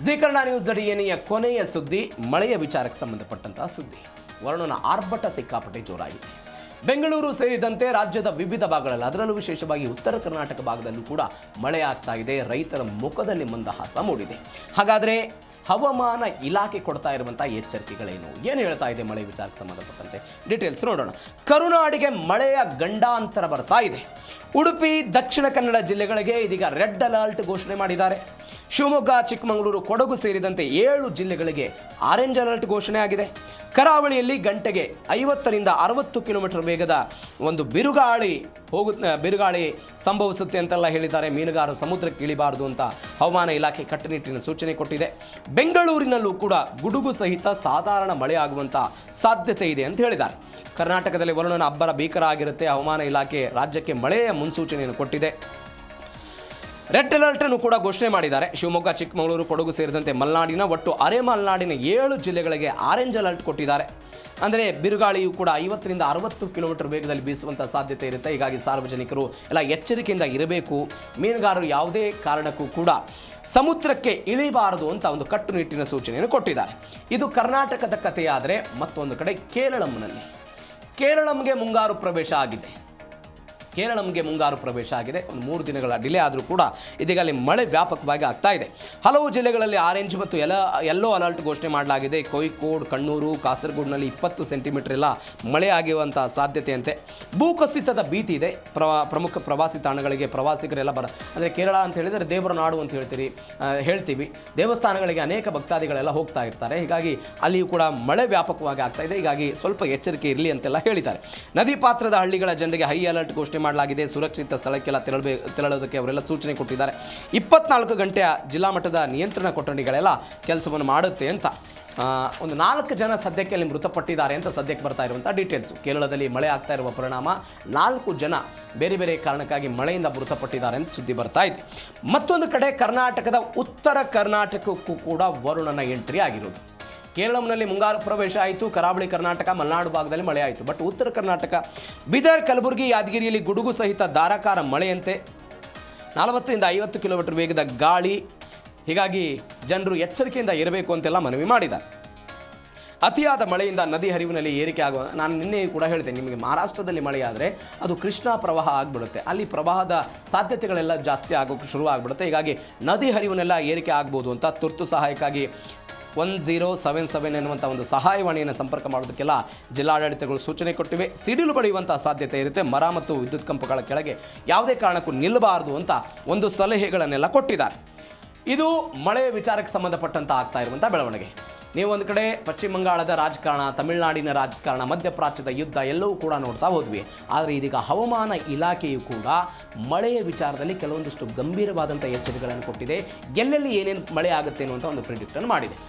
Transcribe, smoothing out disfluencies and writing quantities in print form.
G Kannada news ಅಡಿಯನೆಯ ಕೊನೆಯ ಸುದ್ದಿ ಮಳೆಯ ವಿಚಾರಕ್ಕೆ ಸಂಬಂಧಪಟ್ಟಂತಹ ಸುದ್ದಿ. ವರುಣನ ಆರ್ಭಟ ಸಿಕ್ಕಾಪಟ್ಟೆ ಜೋರಾಗಿದೆ. ಬೆಂಗಳೂರು ಸೇರಿದಂತೆ ರಾಜ್ಯದ ವಿವಿಧ ಭಾಗಗಳಲ್ಲಿ, ಅದರಲ್ಲೂ ವಿಶೇಷವಾಗಿ ಉತ್ತರ ಕರ್ನಾಟಕ ಭಾಗದಲ್ಲೂ ಕೂಡ ಮಳೆ ಆಗ್ತಾ ಇದೆ. ರೈತರ ಮುಖದಲ್ಲಿ ಮಂದಹಾಸ ಮೂಡಿದೆ. ಹಾಗಾದರೆ ಹವಾಮಾನ ಇಲಾಖೆ ಕೊಡ್ತಾ ಇರುವಂಥ ಎಚ್ಚರಿಕೆಗಳೇನು, ಏನು ಹೇಳ್ತಾ ಇದೆ ಮಳೆ ವಿಚಾರಕ್ಕೆ ಸಂಬಂಧಪಟ್ಟಂತೆ ಡೀಟೇಲ್ಸ್ ನೋಡೋಣ. ಕರುನಾಡಿಗೆ ಮಳೆಯ ಗಂಡಾಂತರ ಬರ್ತಾ ಇದೆ. ಉಡುಪಿ, ದಕ್ಷಿಣ ಕನ್ನಡ ಜಿಲ್ಲೆಗಳಿಗೆ ಇದೀಗ ರೆಡ್ ಅಲರ್ಟ್ ಘೋಷಣೆ ಮಾಡಿದ್ದಾರೆ. ಶಿವಮೊಗ್ಗ, ಚಿಕ್ಕಮಗಳೂರು, ಕೊಡಗು ಸೇರಿದಂತೆ 7 ಜಿಲ್ಲೆಗಳಿಗೆ ಆರೆಂಜ್ ಅಲರ್ಟ್ ಘೋಷಣೆ ಆಗಿದೆ. ಕರಾವಳಿಯಲ್ಲಿ ಗಂಟೆಗೆ 50ರಿಂದ 60 ಕಿಲೋಮೀಟರ್ ವೇಗದ ಒಂದು ಬಿರುಗಾಳಿ ಸಂಭವಿಸುತ್ತೆ ಅಂತೆಲ್ಲ ಹೇಳಿದ್ದಾರೆ. ಮೀನುಗಾರರು ಸಮುದ್ರಕ್ಕೆ ಇಳಿಬಾರದು ಅಂತ ಹವಾಮಾನ ಇಲಾಖೆ ಕಟ್ಟುನಿಟ್ಟಿನ ಸೂಚನೆ ಕೊಟ್ಟಿದೆ. ಬೆಂಗಳೂರಿನಲ್ಲೂ ಕೂಡ ಗುಡುಗು ಸಹಿತ ಸಾಧಾರಣ ಮಳೆ ಆಗುವಂಥ ಸಾಧ್ಯತೆ ಇದೆ ಅಂತ ಹೇಳಿದ್ದಾರೆ. ಕರ್ನಾಟಕದಲ್ಲಿ ವರುಣನ ಅಬ್ಬರ ಭೀಕರ ಆಗಿರುತ್ತೆ. ಹವಾಮಾನ ಇಲಾಖೆ ರಾಜ್ಯಕ್ಕೆ ಮಳೆಯ ಮುನ್ಸೂಚನೆಯನ್ನು ಕೊಟ್ಟಿದೆ. ರೆಡ್ ಅಲರ್ಟ್ ಅನ್ನು ಕೂಡ ಘೋಷಣೆ ಮಾಡಿದ್ದಾರೆ. ಶಿವಮೊಗ್ಗ, ಚಿಕ್ಕಮಗಳೂರು, ಕೊಡಗು ಸೇರಿದಂತೆ ಮಲೆನಾಡಿನ ಒಟ್ಟು ಅರೆ ಮಲೆನಾಡಿನ 7 ಜಿಲ್ಲೆಗಳಿಗೆ ಆರೆಂಜ್ ಅಲರ್ಟ್ ಕೊಟ್ಟಿದ್ದಾರೆ. ಅಂದರೆ ಬಿರುಗಾಳಿಯು ಕೂಡ 50ರಿಂದ 60 ಕಿಲೋಮೀಟರ್ ವೇಗದಲ್ಲಿ ಬೀಸುವಂಥ ಸಾಧ್ಯತೆ ಇರುತ್ತೆ. ಹೀಗಾಗಿ ಸಾರ್ವಜನಿಕರು ಎಲ್ಲ ಎಚ್ಚರಿಕೆಯಿಂದ ಇರಬೇಕು. ಮೀನುಗಾರರು ಯಾವುದೇ ಕಾರಣಕ್ಕೂ ಕೂಡ ಸಮುದ್ರಕ್ಕೆ ಇಳಿಬಾರದು ಅಂತ ಒಂದು ಕಟ್ಟುನಿಟ್ಟಿನ ಸೂಚನೆಯನ್ನು ಕೊಟ್ಟಿದ್ದಾರೆ. ಇದು ಕರ್ನಾಟಕದ ಕಥೆಯಾದರೆ, ಮತ್ತೊಂದು ಕಡೆ ಕೇರಳಂಗೆ ಮುಂಗಾರು ಪ್ರವೇಶ ಆಗಿದೆ. ಒಂದು 3 ದಿನಗಳ ಡಿಲೇ ಆದರೂ ಕೂಡ ಇದೀಗ ಅಲ್ಲಿ ಮಳೆ ವ್ಯಾಪಕವಾಗಿ ಆಗ್ತಾ ಇದೆ. ಹಲವು ಜಿಲ್ಲೆಗಳಲ್ಲಿ ಆರೆಂಜ್ ಮತ್ತು ಯೆಲ್ಲೋ ಅಲರ್ಟ್ ಘೋಷಣೆ ಮಾಡಲಾಗಿದೆ. ಕೋಯಿಕೋಡ್, ಕಣ್ಣೂರು, ಕಾಸರಗೋಡಿನಲ್ಲಿ 20 ಸೆಂಟಿಮೀಟರ್ ಎಲ್ಲ ಮಳೆ ಆಗಿರುವಂಥ ಸಾಧ್ಯತೆಯಂತೆ. ಭೂಕುಸಿತದ ಭೀತಿ ಇದೆ. ಪ್ರಮುಖ ಪ್ರವಾಸಿ ತಾಣಗಳಿಗೆ ಪ್ರವಾಸಿಗರೆಲ್ಲ ಅಂದರೆ ಕೇರಳ ಅಂತ ಹೇಳಿದರೆ ದೇವರ ನಾಡು ಅಂತ ಹೇಳ್ತೀವಿ. ದೇವಸ್ಥಾನಗಳಿಗೆ ಅನೇಕ ಭಕ್ತಾದಿಗಳೆಲ್ಲ ಹೋಗ್ತಾ ಇರ್ತಾರೆ. ಹೀಗಾಗಿ ಅಲ್ಲಿಯೂ ಕೂಡ ಮಳೆ ವ್ಯಾಪಕವಾಗಿ ಆಗ್ತಾ ಇದೆ. ಹೀಗಾಗಿ ಸ್ವಲ್ಪ ಎಚ್ಚರಿಕೆ ಇರಲಿ ಅಂತೆಲ್ಲ ಹೇಳಿದ್ದಾರೆ. ನದಿ ಪಾತ್ರದ ಹಳ್ಳಿಗಳ ಜನರಿಗೆ ಹೈ ಅಲರ್ಟ್ ಘೋಷಣೆ ಮಾಡಲಾಗಿದೆ. ಸುರಕ್ಷಿತ ಸ್ಥಳಕ್ಕೆಲ್ಲ ತೆರಳೋದಕ್ಕೆ ಅವರೆಲ್ಲ ಸೂಚನೆ ಕೊಟ್ಟಿದ್ದಾರೆ. 24 ಗಂಟೆಯ ಜಿಲ್ಲಾ ಮಟ್ಟದ ನಿಯಂತ್ರಣ ಕೊಠಡಿಗಳೆಲ್ಲ ಕೆಲಸವನ್ನು ಮಾಡುತ್ತೆ ಅಂತ. ಒಂದು 4 ಜನ ಸದ್ಯಕ್ಕೆ ಅಲ್ಲಿ ಮೃತಪಟ್ಟಿದ್ದಾರೆ ಅಂತ ಸದ್ಯಕ್ಕೆ ಬರ್ತಾ ಇರುವಂಥ ಡೀಟೇಲ್ಸು. ಕೇರಳದಲ್ಲಿ ಮಳೆ ಆಗ್ತಾ ಇರುವ ಪರಿಣಾಮ 4 ಜನ ಬೇರೆ ಬೇರೆ ಕಾರಣಕ್ಕಾಗಿ ಮಳೆಯಿಂದ ಮೃತಪಟ್ಟಿದ್ದಾರೆ ಅಂತ ಸುದ್ದಿ ಬರ್ತಾ ಇದೆ. ಮತ್ತೊಂದು ಕಡೆ ಕರ್ನಾಟಕದ ಉತ್ತರ ಕರ್ನಾಟಕಕ್ಕೂ ಕೂಡ ವರುಣನ ಎಂಟ್ರಿ ಆಗಿರೋದು. ಕೇರಳಂನಲ್ಲಿ ಮುಂಗಾರು ಪ್ರವೇಶ ಆಯಿತು. ಕರಾವಳಿ ಕರ್ನಾಟಕ, ಮಲೆನಾಡು ಭಾಗದಲ್ಲಿ ಮಳೆ ಆಯಿತು. ಬಟ್ ಉತ್ತರ ಕರ್ನಾಟಕ, ಬೀದರ್, ಕಲಬುರಗಿ, ಯಾದಗಿರಿಯಲ್ಲಿ ಗುಡುಗು ಸಹಿತ ಧಾರಾಕಾರ ಮಳೆಯಂತೆ 40ರಿಂದ 50 ಕಿಲೋಮೀಟರ್ ವೇಗದ ಗಾಳಿ. ಹೀಗಾಗಿ ಜನರು ಎಚ್ಚರಿಕೆಯಿಂದ ಇರಬೇಕು ಅಂತೆಲ್ಲ ಮನವಿ ಮಾಡಿದ್ದಾರೆ. ಅತಿಯಾದ ಮಳೆಯಿಂದ ನದಿ ಹರಿವಿನಲ್ಲಿ ಏರಿಕೆ ಆಗುವ, ನಾನು ನಿನ್ನೆ ಕೂಡ ಹೇಳ್ತೇನೆ ನಿಮಗೆ, ಮಹಾರಾಷ್ಟ್ರದಲ್ಲಿ ಮಳೆಯಾದರೆ ಅದು ಕೃಷ್ಣಾ ಪ್ರವಾಹ ಆಗಿಬಿಡುತ್ತೆ. ಅಲ್ಲಿ ಪ್ರವಾಹದ ಸಾಧ್ಯತೆಗಳೆಲ್ಲ ಜಾಸ್ತಿ ಆಗೋಕ್ಕೆ ಶುರು ಆಗಿಬಿಡುತ್ತೆ. ಹೀಗಾಗಿ ನದಿ ಹರಿವಿನೆಲ್ಲ ಏರಿಕೆ ಆಗ್ಬೋದು ಅಂತ ತುರ್ತು ಸಹಾಯಕ್ಕಾಗಿ 1077 ಎನ್ನುವಂಥ ಒಂದು ಸಹಾಯವಾಣಿಯನ್ನು ಸಂಪರ್ಕ ಮಾಡೋದಕ್ಕೆಲ್ಲ ಜಿಲ್ಲಾಡಳಿತಗಳು ಸೂಚನೆ ಕೊಟ್ಟಿವೆ. ಸಿಡಿಲು ಬಡಿಯುವಂಥ ಸಾಧ್ಯತೆ ಇರುತ್ತೆ. ಮರ ಮತ್ತು ವಿದ್ಯುತ್ ಕಂಬಗಳ ಕೆಳಗೆ ಯಾವುದೇ ಕಾರಣಕ್ಕೂ ನಿಲ್ಲಬಾರದು ಅಂತ ಒಂದು ಸಲಹೆಗಳನ್ನೆಲ್ಲ ಕೊಟ್ಟಿದ್ದಾರೆ. ಇದು ಮಳೆಯ ವಿಚಾರಕ್ಕೆ ಸಂಬಂಧಪಟ್ಟಂತ ಆಗ್ತಾ ಇರುವಂಥ ಬೆಳವಣಿಗೆ. ನೀವು ಒಂದು ಕಡೆ ಪಶ್ಚಿಮ ಬಂಗಾಳದ ರಾಜಕಾರಣ, ತಮಿಳುನಾಡಿನ ರಾಜಕಾರಣ, ಮಧ್ಯಪ್ರಾಚ್ಯದ ಯುದ್ಧ ಎಲ್ಲವೂ ಕೂಡ ನೋಡ್ತಾ ಹೋದ್ವಿ. ಆದರೆ ಇದೀಗ ಹವಾಮಾನ ಇಲಾಖೆಯು ಕೂಡ ಮಳೆಯ ವಿಚಾರದಲ್ಲಿ ಕೆಲವೊಂದಿಷ್ಟು ಗಂಭೀರವಾದಂಥ ಎಚ್ಚರಿಕೆಗಳನ್ನು ಕೊಟ್ಟಿದೆ. ಎಲ್ಲೆಲ್ಲಿ ಏನೇನು ಮಳೆ ಆಗುತ್ತೆ ಅನ್ನುವಂಥ ಒಂದು ಪ್ರಿಡಿಕ್ಟನ್ನು ಮಾಡಿದೆ.